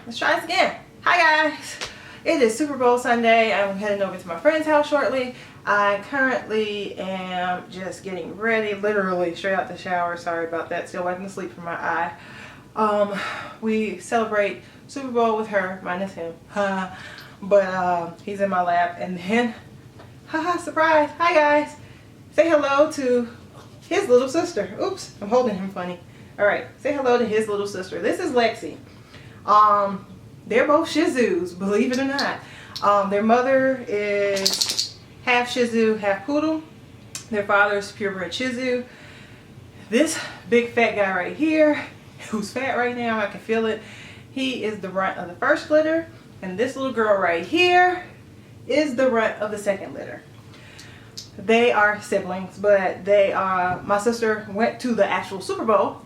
Let's try this again. Hi guys. It is Super Bowl Sunday. I'm heading over to my friend's house shortly. I currently am just getting ready, literally straight out the shower. Sorry about that. Still wiping the sleep from my eye. We celebrate Super Bowl with her, minus him. But he's in my lap, and then, haha, surprise. Hi guys. Say hello to his little sister. Oops, I'm holding him funny. Alright, say hello to his little sister. This is Lexi. They're both Shih Tzus, believe it or not. Their mother is half Shih Tzu, half Poodle. Their father is purebred Shih Tzu. This big fat guy right here, who's fat right now, I can feel it, he is the runt of the first litter. And this little girl right here is the runt of the second litter. They are siblings, but they are, my sister went to the actual Super Bowl.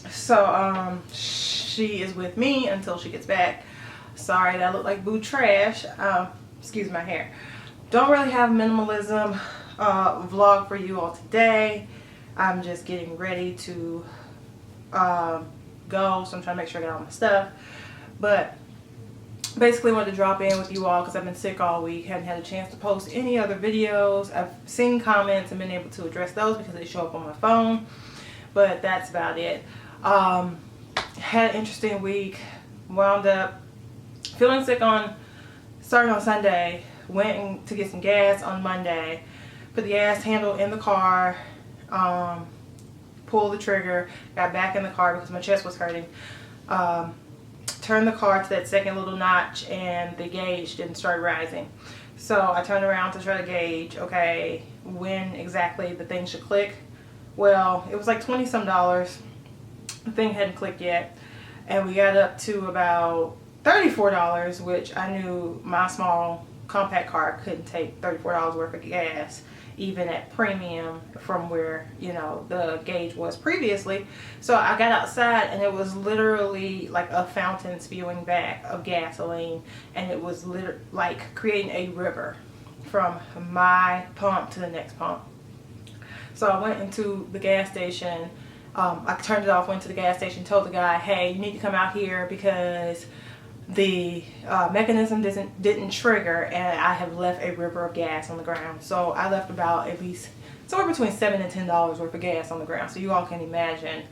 So she is with me until she gets back. Sorry that I look like boo trash. Excuse my hair. Don't really have minimalism vlog for you all today. I'm just getting ready to go, so I'm trying to make sure I get all my stuff. But basically wanted to drop in with you all because I've been sick all week. Hadn't had a chance to post any other videos. I've seen comments and been able to address those because they show up on my phone. But that's about it. Had an interesting week. Wound up feeling sick starting on Sunday. Went to get some gas on Monday. Put the gas handle in the car. Pulled the trigger. Got back in the car because my chest was hurting. Turned the car to that second little notch and the gauge didn't start rising. So I turned around to try to gauge, okay, when exactly the thing should click. Well, it was like $20 some. The thing hadn't clicked yet, and we got up to about $34, which I knew my small compact car couldn't take $34 worth of gas, even at premium from where, you know, the gauge was previously. So I got outside and it was literally like a fountain spewing back of gasoline, and it was literally like creating a river from my pump to the next pump. So I went into the gas station. I turned it off, went to the gas station, told the guy, hey, you need to come out here because the mechanism didn't trigger and I have left a river of gas on the ground. So I left about at least somewhere between $7 and $10 worth of gas on the ground. So you all can imagine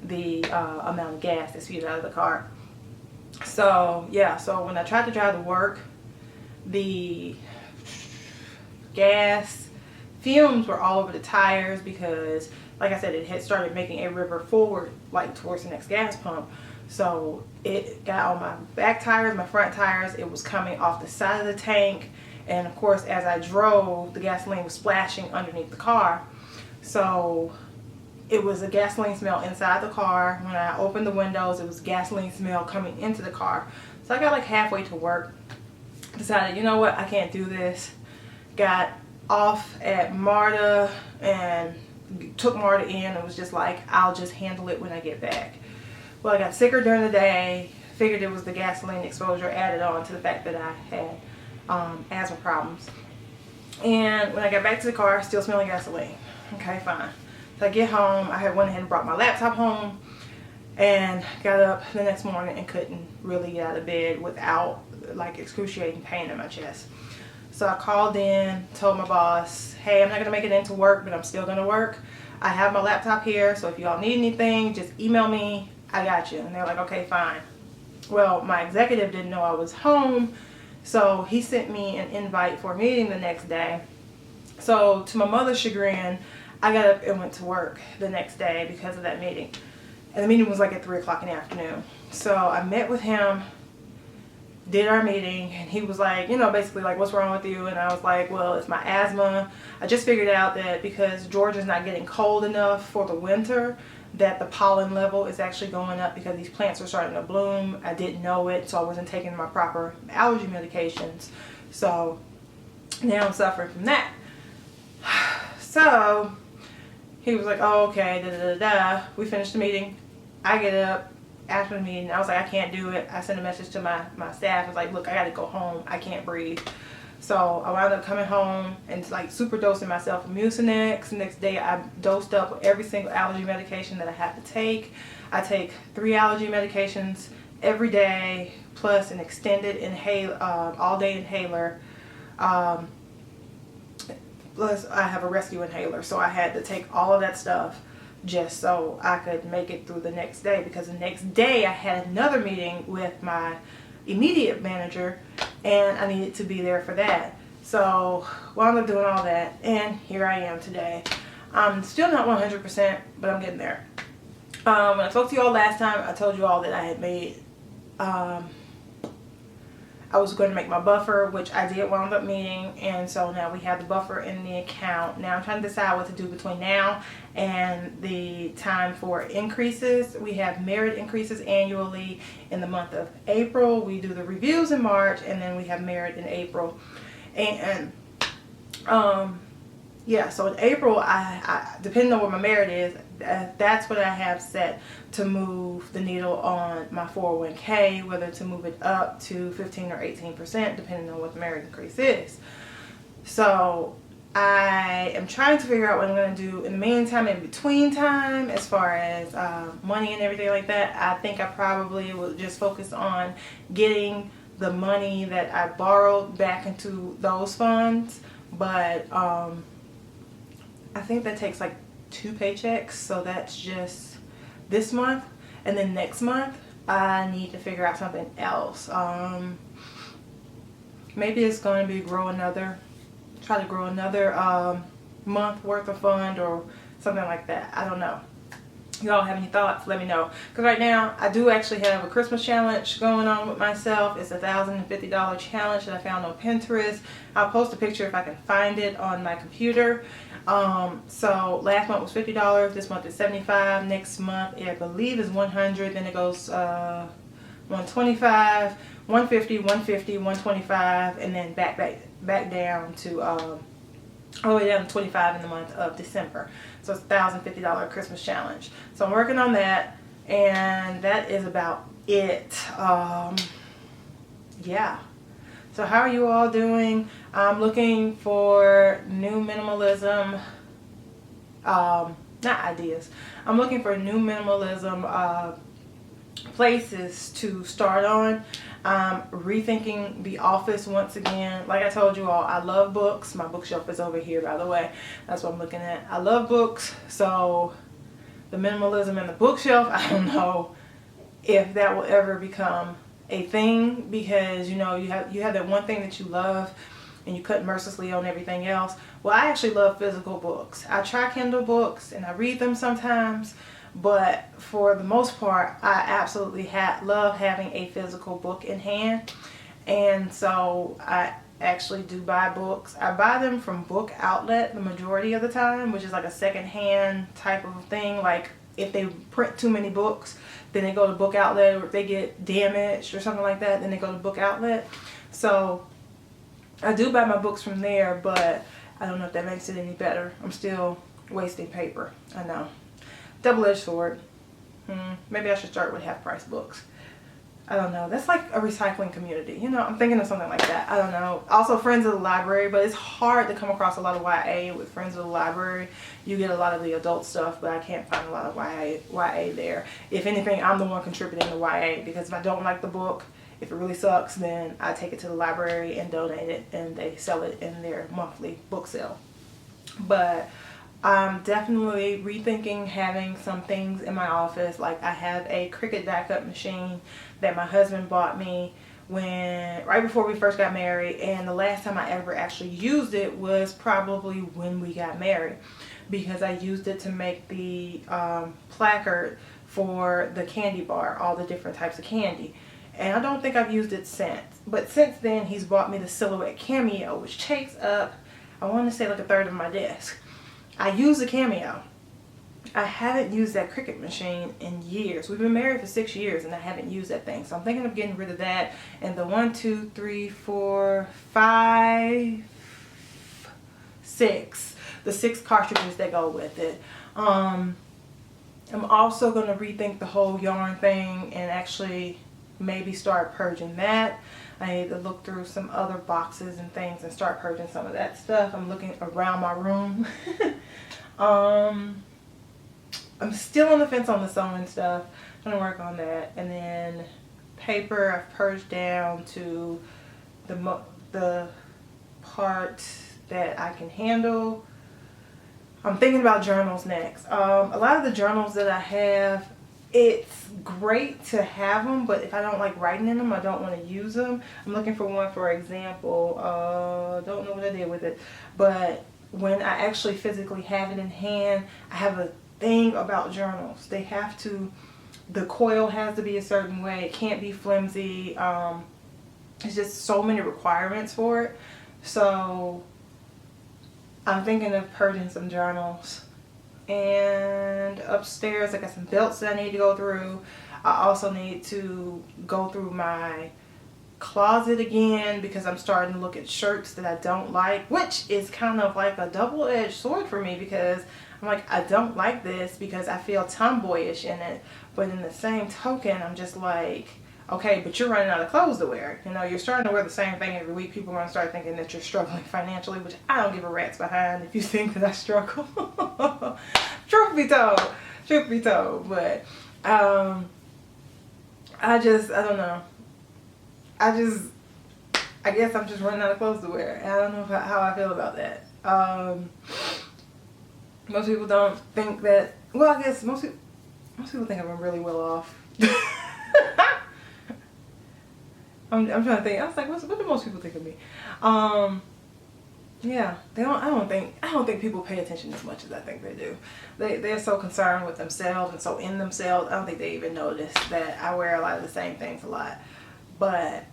the amount of gas that spewed out of the car. So yeah, so when I tried to drive to work, the gas fumes were all over the tires because, like I said, it had started making a river forward, like towards the next gas pump. So it got on my back tires, my front tires. It was coming off the side of the tank. And of course, as I drove, the gasoline was splashing underneath the car. So it was a gasoline smell inside the car. When I opened the windows, it was gasoline smell coming into the car. So I got like halfway to work, decided, you know what, I can't do this. Got off at MARTA and took MARTA in and was just like, I'll just handle it when I get back. Well, I got sicker during the day, figured it was the gasoline exposure added on to the fact that I had asthma problems. And when I got back to the car, still smelling gasoline. Okay, fine. So I get home, I had went ahead and brought my laptop home and got up the next morning and couldn't really get out of bed without like excruciating pain in my chest. So I called in, told my boss, hey, I'm not going to make it into work, but I'm still going to work. I have my laptop here, so if y'all need anything, just email me. I got you. And they're like, okay, fine. Well, my executive didn't know I was home, so he sent me an invite for a meeting the next day. So to my mother's chagrin, I got up and went to work the next day because of that meeting. And the meeting was like at 3 o'clock in the afternoon. So I met with him, did our meeting, and he was like, you know, basically like, what's wrong with you? And I was like, well, it's my asthma. I just figured out that because Georgia's not getting cold enough for the winter, that the pollen level is actually going up because these plants are starting to bloom. I didn't know it, so I wasn't taking my proper allergy medications. So now I'm suffering from that. So he was like, oh, okay, da da da da. We finished the meeting. I get up after the meeting. I was like, I can't do it. I sent a message to my staff. I was like, look, I got to go home. I can't breathe. So I wound up coming home and like super dosing myself with Mucinex. The next day I dosed up with every single allergy medication that I have to take. I take 3 allergy medications every day, plus an extended inhale, all day inhaler. Plus I have a rescue inhaler, so I had to take all of that stuff just so I could make it through the next day, because the next day I had another meeting with my immediate manager and I needed to be there for that. So wound up doing all that, and here I am today. I'm still not 100%, but I'm getting there. When I spoke to you all last time, I told you all that I had made, I was going to make my buffer, which I did wound up meeting, and so now we have the buffer in the account. Now I'm trying to decide what to do between now and the time for increases. We have merit increases annually in the month of April. We do the reviews in March, and then we have merit in April. And yeah, so in April, I depending on what my merit is, that's what I have set to move the needle on my 401k, whether to move it up to 15 or 18%, depending on what the merit increase is. So I am trying to figure out what I'm going to do in the meantime, in between time, as far as money and everything like that. I think I probably will just focus on getting the money that I borrowed back into those funds, but I think that takes like 2 paychecks, so that's just this month, and then next month I need to figure out something else. Maybe it's going to be try to grow another month worth of fund or something like that. I don't know. You all have any thoughts? Let me know. Because right now I do actually have a Christmas challenge going on with myself. It's a $1,050 challenge that I found on Pinterest. I'll post a picture if I can find it on my computer. So last month was $50. This month is $75. Next month I believe is $100. Then it goes $125, $150, $150, $125, and then back down to all the way down to $25 in the month of December. So it's a $1,050 Christmas challenge. So I'm working on that, and that is about it. Yeah. So how are you all doing? I'm looking for new minimalism, not ideas. I'm looking for new minimalism places to start on. Rethinking the office once again. Like I told you all, I love books. My bookshelf is over here, by the way. That's what I'm looking at. I love books, so the minimalism in the bookshelf, I don't know if that will ever become a thing, because you know you have that one thing that you love and you cut mercilessly on everything else. Well, I actually love physical books. I try Kindle books and I read them sometimes, but for the most part I absolutely love having a physical book in hand. And so I actually do buy books. I buy them from Book Outlet the majority of the time, which is like a second-hand type of thing. Like if they print too many books, then they go to Book Outlet, or if they get damaged or something like that, then they go to Book Outlet. So I do buy my books from there, but I don't know if that makes it any better. I'm still wasting paper. I know. Double-edged sword. Maybe I should start with half-price books. I don't know. That's like a recycling community. You know, I'm thinking of something like that. I don't know. Also, Friends of the Library, but it's hard to come across a lot of YA with Friends of the Library. You get a lot of the adult stuff, but I can't find a lot of YA there. If anything, I'm the one contributing to YA, because if I don't like the book, if it really sucks, then I take it to the library and donate it, and they sell it in their monthly book sale. But I'm definitely rethinking having some things in my office. Like I have a Cricut backup machine that my husband bought me right before we first got married, and the last time I ever actually used it was probably when we got married, because I used it to make the placard for the candy bar, all the different types of candy. And I don't think I've used it since. But since then, he's bought me the Silhouette Cameo, which takes up, I want to say, like a third of my desk. I use the Cameo. I haven't used that Cricut machine in years. We've been married for 6 years and I haven't used that thing. So I'm thinking of getting rid of that. And the 1, 2, 3, 4, 5, 6. The 6 cartridges that go with it. I'm also going to rethink the whole yarn thing and actually maybe start purging that. I need to look through some other boxes and things and start purging some of that stuff. I'm looking around my room. I'm still on the fence on the sewing stuff. I'm going to work on that. And then paper. I've purged down to the part that I can handle. I'm thinking about journals next. A lot of the journals that I have, it's great to have them, but if I don't like writing in them, I don't want to use them. I'm looking for one, for example. Don't know what I did with it, but when I actually physically have it in hand, I have a thing about journals. They have to, the coil has to be a certain way. It can't be flimsy. It's just so many requirements for it. So I'm thinking of purging some journals. And upstairs I got some belts that I need to go through. I also need to go through my closet again because I'm starting to look at shirts that I don't like, which is kind of like a double-edged sword for me, because I'm like, I don't like this because I feel tomboyish in it, but in the same token I'm just like, okay, but you're running out of clothes to wear. You know, you're starting to wear the same thing every week. People are going to start thinking that you're struggling financially, which I don't give a rat's behind if you think that I struggle. Truth be told. But I don't know. I guess I'm just running out of clothes to wear. And I don't know how I feel about that. Most people don't think that, well, I guess most people think I'm really well off. I'm trying to think. I was like, what do most people think of me? Yeah, they don't. I don't think people pay attention as much as I think they do. They're so concerned with themselves and so in themselves. I don't think they even notice that I wear a lot of the same things a lot. But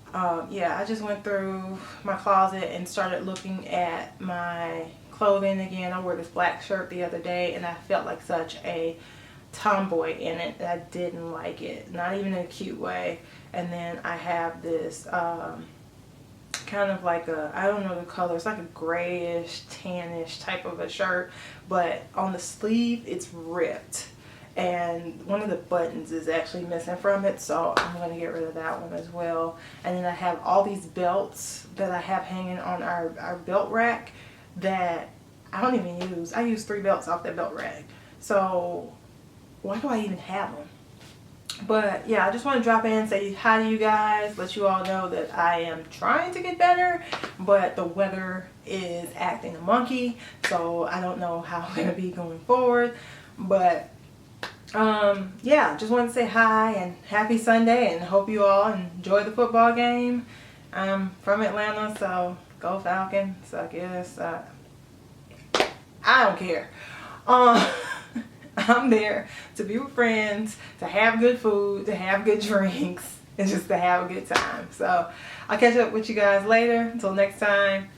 yeah, I just went through my closet and started looking at my clothing again. I wore this black shirt the other day and I felt like such a tomboy in it. I didn't like it, not even in a cute way. And then I have this kind of like a, I don't know the color, it's like a grayish tannish type of a shirt, but on the sleeve it's ripped and one of the buttons is actually missing from it, so I'm going to get rid of that one as well. And then I have all these belts that I have hanging on our belt rack that I don't even use. I use 3 belts off that belt rack, so why do I even have them? But yeah, I just want to drop in, say hi to you guys, let you all know that I am trying to get better, but the weather is acting a monkey, so I don't know how I'm going to be going forward. But yeah, just wanted to say hi and happy Sunday, and hope you all enjoy the football game. I'm from Atlanta, so go Falcons, I guess. I don't care. I'm there to be with friends, to have good food, to have good drinks, and just to have a good time. So I'll catch up with you guys later. Until next time.